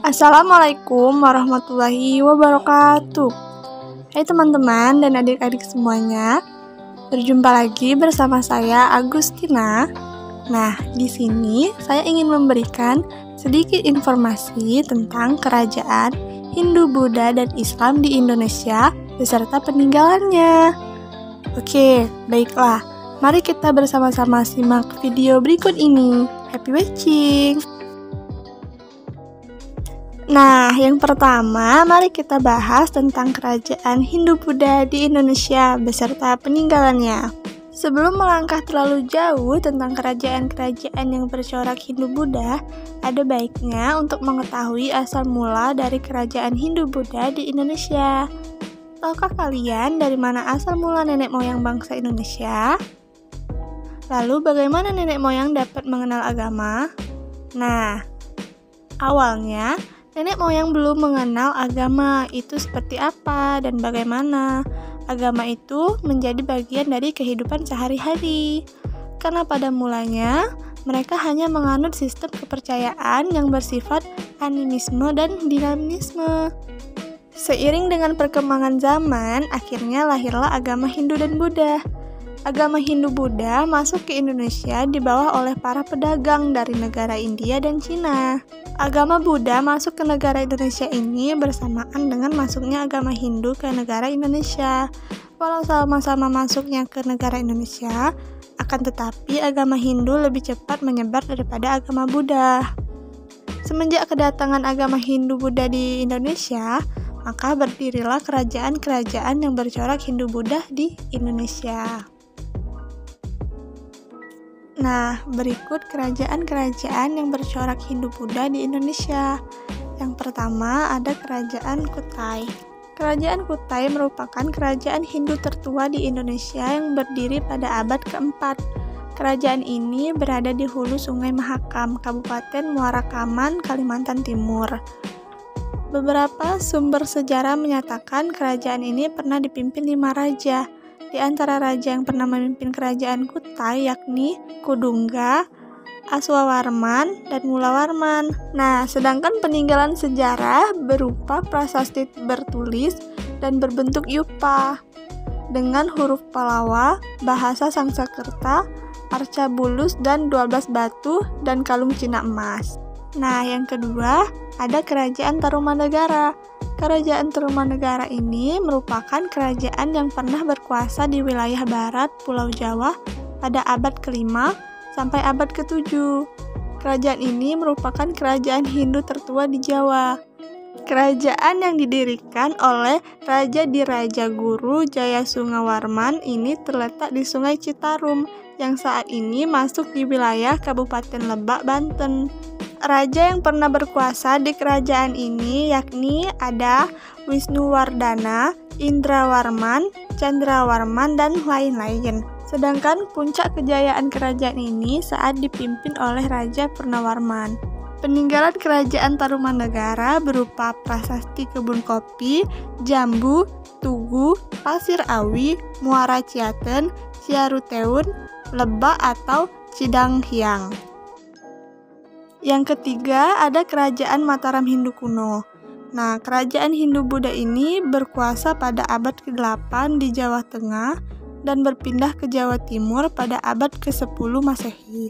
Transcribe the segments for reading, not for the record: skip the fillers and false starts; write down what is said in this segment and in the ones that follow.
Assalamualaikum warahmatullahi wabarakatuh. Hai teman-teman dan adik-adik semuanya. Berjumpa lagi bersama saya Agustina. Nah, di sini saya ingin memberikan sedikit informasi tentang kerajaan Hindu, Buddha, dan Islam di Indonesia beserta peninggalannya. Oke, baiklah. Mari kita bersama-sama simak video berikut ini. Happy watching! Nah, yang pertama, mari kita bahas tentang kerajaan Hindu-Buddha di Indonesia beserta peninggalannya. Sebelum melangkah terlalu jauh tentang kerajaan-kerajaan yang bercorak Hindu-Buddha, ada baiknya untuk mengetahui asal mula dari kerajaan Hindu-Buddha di Indonesia. Tahukah kalian dari mana asal mula nenek moyang bangsa Indonesia? Lalu, bagaimana nenek moyang dapat mengenal agama? Nah, awalnya, nenek moyang belum mengenal agama itu seperti apa dan bagaimana. Agama itu menjadi bagian dari kehidupan sehari-hari. Karena pada mulanya, mereka hanya menganut sistem kepercayaan yang bersifat animisme dan dinamisme. Seiring dengan perkembangan zaman, akhirnya lahirlah agama Hindu dan Buddha. Agama Hindu-Buddha masuk ke Indonesia dibawa oleh para pedagang dari negara India dan Cina. Agama Buddha masuk ke negara Indonesia ini bersamaan dengan masuknya agama Hindu ke negara Indonesia. Walau sama-sama masuknya ke negara Indonesia, akan tetapi agama Hindu lebih cepat menyebar daripada agama Buddha. Semenjak kedatangan agama Hindu-Buddha di Indonesia, maka berdirilah kerajaan-kerajaan yang bercorak Hindu-Buddha di Indonesia. Nah, berikut kerajaan-kerajaan yang bercorak Hindu-Buddha di Indonesia. Yang pertama ada Kerajaan Kutai. Kerajaan Kutai merupakan kerajaan Hindu tertua di Indonesia yang berdiri pada abad keempat. Kerajaan ini berada di hulu Sungai Mahakam, Kabupaten Muara Kaman, Kalimantan Timur. Beberapa sumber sejarah menyatakan kerajaan ini pernah dipimpin 5 raja. Di antara raja yang pernah memimpin kerajaan Kutai yakni Kudungga, Aswawarman, dan Mulawarman. Nah, sedangkan peninggalan sejarah berupa prasasti bertulis dan berbentuk yupa dengan huruf Palawa, bahasa Sangsekerta, Arcabulus, dan 12 batu dan kalung Cina emas. Nah, yang kedua ada Kerajaan Tarumanegara. Kerajaan Tarumanegara ini merupakan kerajaan yang pernah berkuasa di wilayah barat Pulau Jawa pada abad ke-5 sampai abad ke-7. Kerajaan ini merupakan kerajaan Hindu tertua di Jawa. Kerajaan yang didirikan oleh Raja Dirajaguru Jayasungawarman ini terletak di Sungai Citarum yang saat ini masuk di wilayah Kabupaten Lebak, Banten. Raja yang pernah berkuasa di kerajaan ini yakni ada Wisnuwardana, Indrawarman, Candrawarman, dan lain-lain. Sedangkan puncak kejayaan kerajaan ini saat dipimpin oleh Raja Purnawarman. Peninggalan kerajaan Tarumanegara berupa prasasti kebun kopi, jambu, tugu, pasir awi, muara Ciaten, Ciaruteun, Lebak atau Cidanghiang. Yang ketiga ada Kerajaan Mataram Hindu kuno. Nah, kerajaan Hindu-Buddha ini berkuasa pada abad ke-8 di Jawa Tengah dan berpindah ke Jawa Timur pada abad ke-10 Masehi.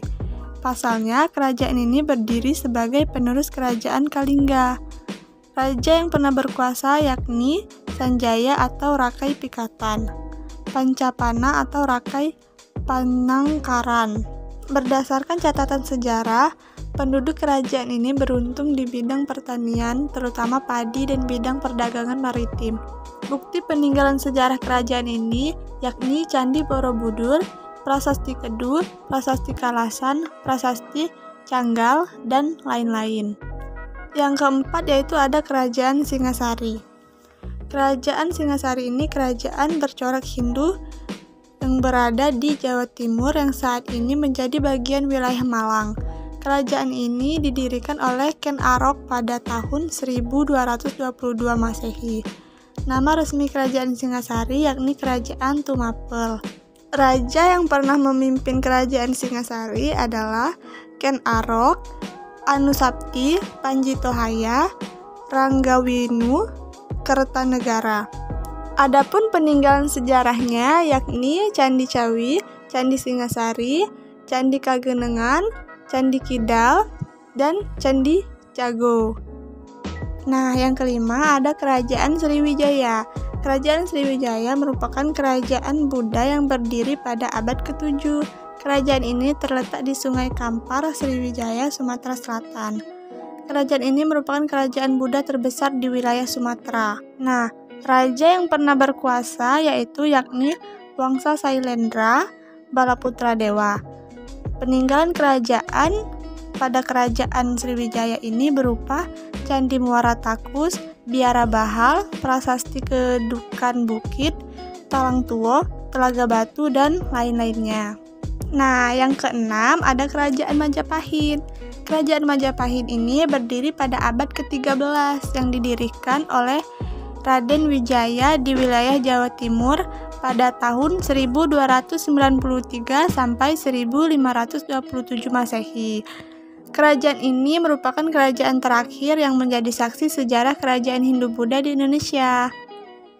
Pasalnya, kerajaan ini berdiri sebagai penerus kerajaan Kalingga. Raja yang pernah berkuasa yakni Sanjaya atau Rakai Pikatan, Pancapana atau Rakai Panangkaran. Berdasarkan catatan sejarah, penduduk kerajaan ini beruntung di bidang pertanian, terutama padi dan bidang perdagangan maritim. Bukti peninggalan sejarah kerajaan ini yakni Candi Borobudur, Prasasti Kedu, Prasasti Kalasan, Prasasti Canggal, dan lain-lain. Yang keempat yaitu ada Kerajaan Singasari. Kerajaan Singasari ini kerajaan bercorak Hindu yang berada di Jawa Timur yang saat ini menjadi bagian wilayah Malang. Kerajaan ini didirikan oleh Ken Arok pada tahun 1222 Masehi. Nama resmi kerajaan Singasari yakni Kerajaan Tumapel. Raja yang pernah memimpin kerajaan Singasari adalah Ken Arok, Anusapti, Panjitohaya, Ranggawinu, Kertanegara. Adapun peninggalan sejarahnya yakni Candi Cawi, Candi Singasari, Candi Kagenengan, Candi Kidal, dan Candi Cago. Nah, yang kelima ada Kerajaan Sriwijaya. Kerajaan Sriwijaya merupakan kerajaan Buddha yang berdiri pada abad ke-7. Kerajaan ini terletak di Sungai Kampar, Sriwijaya, Sumatera Selatan. Kerajaan ini merupakan kerajaan Buddha terbesar di wilayah Sumatera. Nah, raja yang pernah berkuasa yakni Wangsa Sailendra Balaputra Dewa. Peninggalan kerajaan pada kerajaan Sriwijaya ini berupa Candi Muara Takus, Biara Bahal, Prasasti Kedukan Bukit, Talang Tuo, Telaga Batu, dan lain-lainnya. Nah, yang keenam ada Kerajaan Majapahit. Kerajaan Majapahit ini berdiri pada abad ke-13 yang didirikan oleh Raden Wijaya di wilayah Jawa Timur pada tahun 1293 sampai 1527 Masehi. Kerajaan ini merupakan kerajaan terakhir yang menjadi saksi sejarah kerajaan Hindu-Buddha di Indonesia.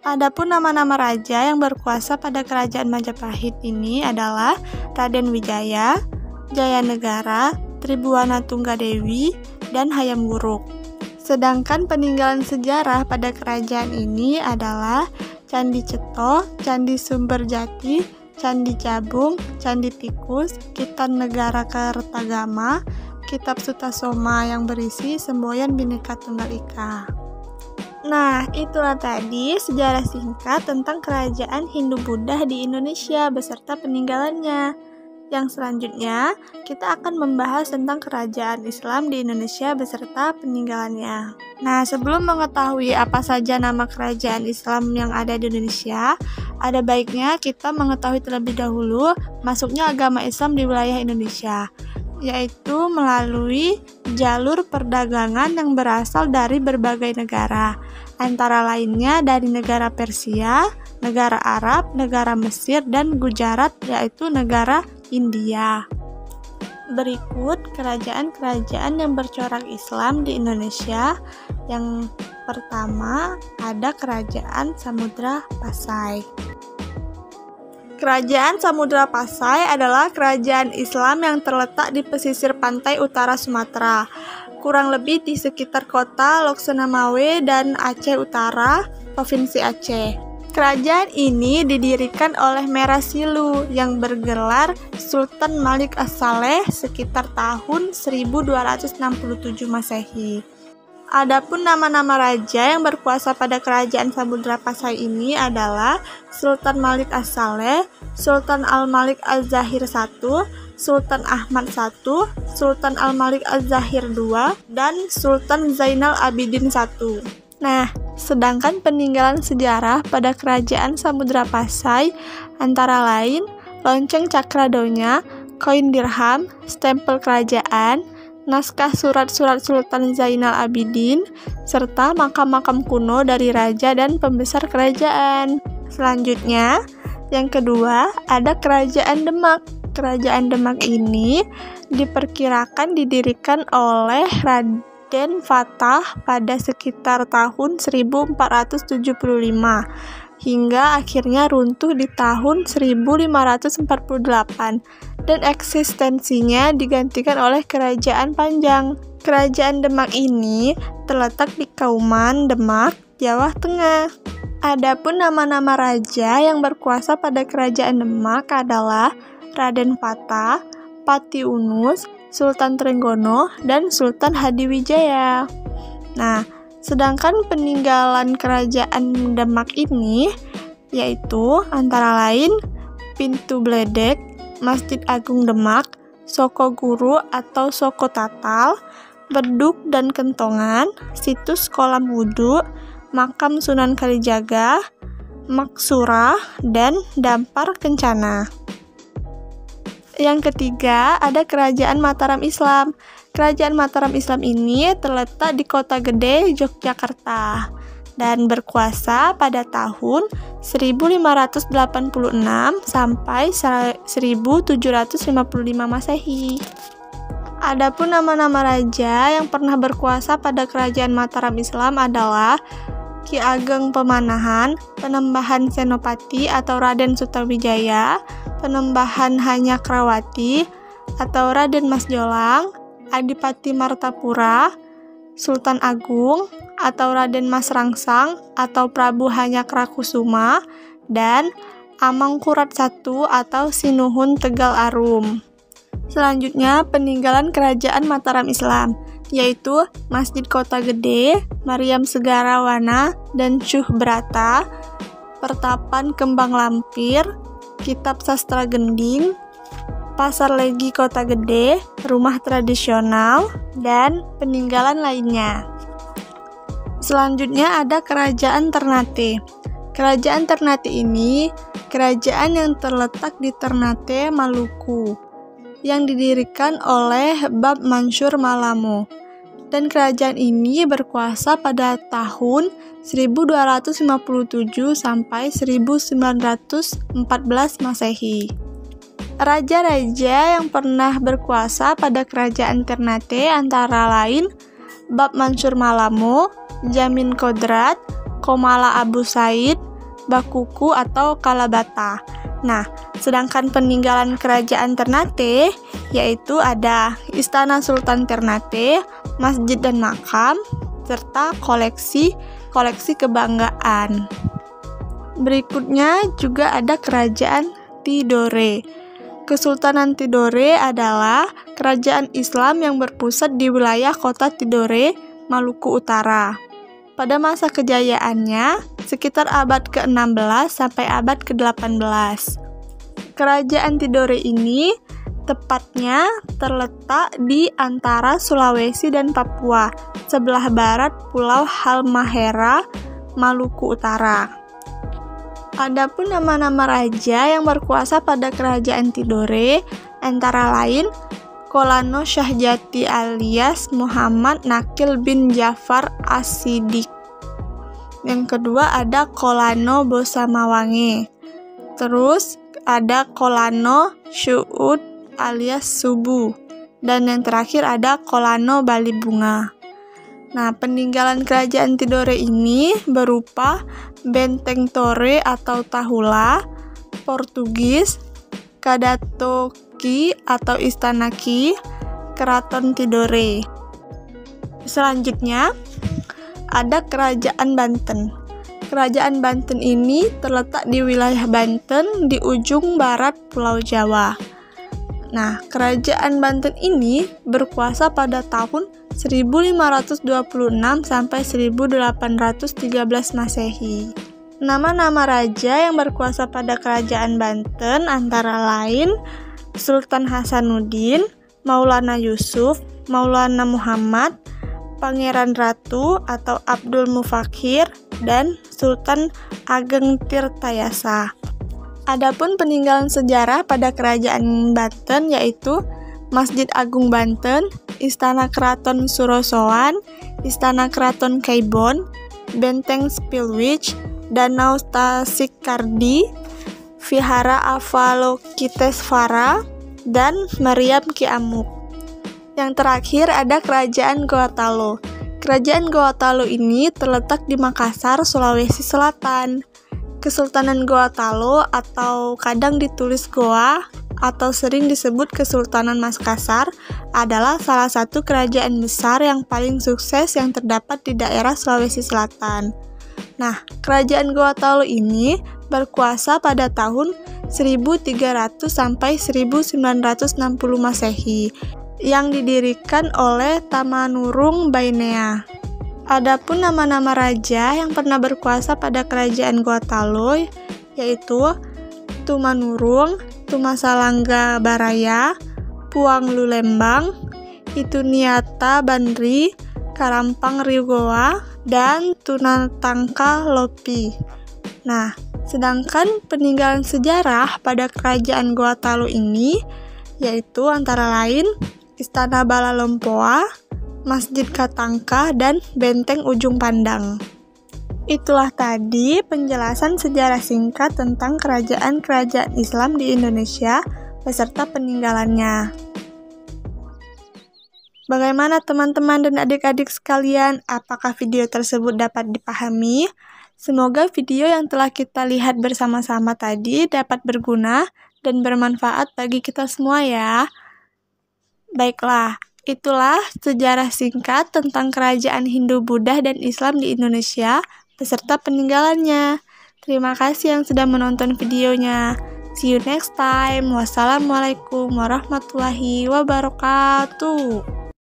Adapun nama-nama raja yang berkuasa pada kerajaan Majapahit ini adalah Raden Wijaya, Jayanegara, Tribuana Tunggadewi, dan Hayam Wuruk. Sedangkan peninggalan sejarah pada kerajaan ini adalah Candi Ceto, Candi Sumberjati, Candi Jabung, Candi Tikus, Kitan Negara Kertagama, Kitab Sutasoma yang berisi semboyan Bhinneka Tunggal Ika. Nah, itulah tadi sejarah singkat tentang kerajaan Hindu-Buddha di Indonesia beserta peninggalannya. Yang selanjutnya, kita akan membahas tentang kerajaan Islam di Indonesia beserta peninggalannya. Nah, sebelum mengetahui apa saja nama kerajaan Islam yang ada di Indonesia, ada baiknya kita mengetahui terlebih dahulu masuknya agama Islam di wilayah Indonesia, yaitu melalui jalur perdagangan yang berasal dari berbagai negara, antara lainnya dari negara Persia, negara Arab, negara Mesir, dan Gujarat, yaitu negara India. Berikut kerajaan-kerajaan yang bercorak Islam di Indonesia. Yang pertama ada Kerajaan Samudra Pasai. Kerajaan Samudra Pasai adalah kerajaan Islam yang terletak di pesisir pantai utara Sumatera, kurang lebih di sekitar kota Loksana-Mawé dan Aceh Utara, Provinsi Aceh. Kerajaan ini didirikan oleh Merasilu yang bergelar Sultan Malik As-Saleh sekitar tahun 1267 Masehi. Adapun nama-nama raja yang berkuasa pada kerajaan Samudra Pasai ini adalah Sultan Malik As-Saleh, Sultan Al-Malik Az-Zahir I, Sultan Ahmad I, Sultan Al-Malik Az-Zahir II, dan Sultan Zainal Abidin I. Nah, sedangkan peninggalan sejarah pada kerajaan Samudra Pasai antara lain lonceng Cakradonya, koin dirham, stempel kerajaan, naskah surat-surat Sultan Zainal Abidin, serta makam-makam kuno dari raja dan pembesar kerajaan. Selanjutnya, yang kedua ada Kerajaan Demak. Kerajaan Demak ini diperkirakan didirikan oleh Raden Fatah pada sekitar tahun 1475 hingga akhirnya runtuh di tahun 1548 dan eksistensinya digantikan oleh Kerajaan Panjang. Kerajaan Demak ini terletak di Kauman, Demak, Jawa Tengah. Adapun nama-nama raja yang berkuasa pada Kerajaan Demak adalah Raden Fatah, Pati Unus, Sultan Trenggono, dan Sultan Hadiwijaya. Nah, sedangkan peninggalan Kerajaan Demak ini yaitu antara lain Pintu Bledek, Masjid Agung Demak, Soko Guru atau Soko Tatal, Beduk dan Kentongan, situs kolam wudhu, makam Sunan Kalijaga, Maksurah, dan Dampar Kencana. Yang ketiga ada Kerajaan Mataram Islam. Kerajaan Mataram Islam ini terletak di Kota Gede, Yogyakarta dan berkuasa pada tahun 1586 sampai 1755 Masehi. Adapun nama-nama raja yang pernah berkuasa pada kerajaan Mataram Islam adalah Ki Ageng Pemanahan, Penembahan Senopati atau Raden Sutawijaya, Penembahan Hanyakrawati atau Raden Mas Jolang, Adipati Martapura, Sultan Agung atau Raden Mas Rangsang atau Prabu Hanyakrakusuma, dan Amangkurat I atau Sinuhun Tegal Arum. Selanjutnya, peninggalan kerajaan Mataram Islam, yaitu Masjid Kota Gede, Mariam Segarawana, dan Syuh Brata, Pertapan Kembang Lampir, Kitab Sastra Gending, Pasar Legi Kota Gede, rumah tradisional, dan peninggalan lainnya. Selanjutnya ada Kerajaan Ternate. Kerajaan Ternate ini kerajaan yang terletak di Ternate, Maluku, yang didirikan oleh Bab Mansur Malamo. Dan kerajaan ini berkuasa pada tahun 1257 sampai 1914 Masehi. Raja-raja yang pernah berkuasa pada kerajaan Ternate antara lain Bab Mansur Malamo, Jamin Kodrat, Komala Abu Said, Bakuku atau Kalabata. Nah, sedangkan peninggalan kerajaan Ternate yaitu ada Istana Sultan Ternate, masjid dan makam, serta koleksi kebanggaan. Berikutnya juga ada Kerajaan Tidore. Kesultanan Tidore adalah kerajaan Islam yang berpusat di wilayah kota Tidore, Maluku Utara. Pada masa kejayaannya, sekitar abad ke-16 sampai abad ke-18. Kerajaan Tidore ini tepatnya terletak di antara Sulawesi dan Papua, sebelah barat Pulau Halmahera, Maluku Utara. Adapun nama-nama raja yang berkuasa pada kerajaan Tidore antara lain Kolano Syahjati alias Muhammad Nakil bin Jafar As-Siddiq. Yang kedua ada Kolano Bosamawange. Terus ada Kolano Syuud alias Subu. Dan yang terakhir ada Kolano Balibunga. Nah, peninggalan kerajaan Tidore ini berupa Benteng Tore atau Tahula, Portugis, Kadatoki atau Istana Ki, Keraton Tidore. Selanjutnya, ada Kerajaan Banten. Kerajaan Banten ini terletak di wilayah Banten di ujung barat Pulau Jawa. Nah, Kerajaan Banten ini berkuasa pada tahun 1526 sampai 1813 Masehi. Nama-nama raja yang berkuasa pada Kerajaan Banten antara lain Sultan Hasanuddin, Maulana Yusuf, Maulana Muhammad, Pangeran Ratu atau Abdul Mufakhir, dan Sultan Ageng Tirtayasa. Adapun peninggalan sejarah pada Kerajaan Banten yaitu Masjid Agung Banten, Istana Keraton Surosoan, Istana Keraton Kaibon, Benteng Spilwich, Danau Tasikardi, Vihara Avalokitesvara, dan Meriam Ki Amuk. Yang terakhir ada Kerajaan Gorontalo. Kerajaan Gorontalo ini terletak di Makassar, Sulawesi Selatan. Kesultanan Gorontalo atau kadang ditulis Goa atau sering disebut Kesultanan Makassar adalah salah satu kerajaan besar yang paling sukses yang terdapat di daerah Sulawesi Selatan. Nah, kerajaan Gorontalo ini berkuasa pada tahun 1300 sampai 1960 Masehi yang didirikan oleh Tamanurung Bainea. Adapun nama-nama raja yang pernah berkuasa pada kerajaan Gorontalo yaitu Tumanurung, Tumasalangga Baraya, Puang Lulembang, Ituniata Bandri, Karampang Riugowa, dan Tunatangka Lopi. Nah, sedangkan peninggalan sejarah pada kerajaan Gorontalo ini yaitu antara lain Istana Balalompoa, Masjid Katangka, dan Benteng Ujung Pandang. Itulah tadi penjelasan sejarah singkat tentang kerajaan-kerajaan Islam di Indonesia beserta peninggalannya. Bagaimana teman-teman dan adik-adik sekalian? Apakah video tersebut dapat dipahami? Semoga video yang telah kita lihat bersama-sama tadi dapat berguna dan bermanfaat bagi kita semua ya. Baiklah, itulah sejarah singkat tentang kerajaan Hindu, Buddha, dan Islam di Indonesia beserta peninggalannya. Terima kasih yang sudah menonton videonya. See you next time. Wassalamualaikum warahmatullahi wabarakatuh.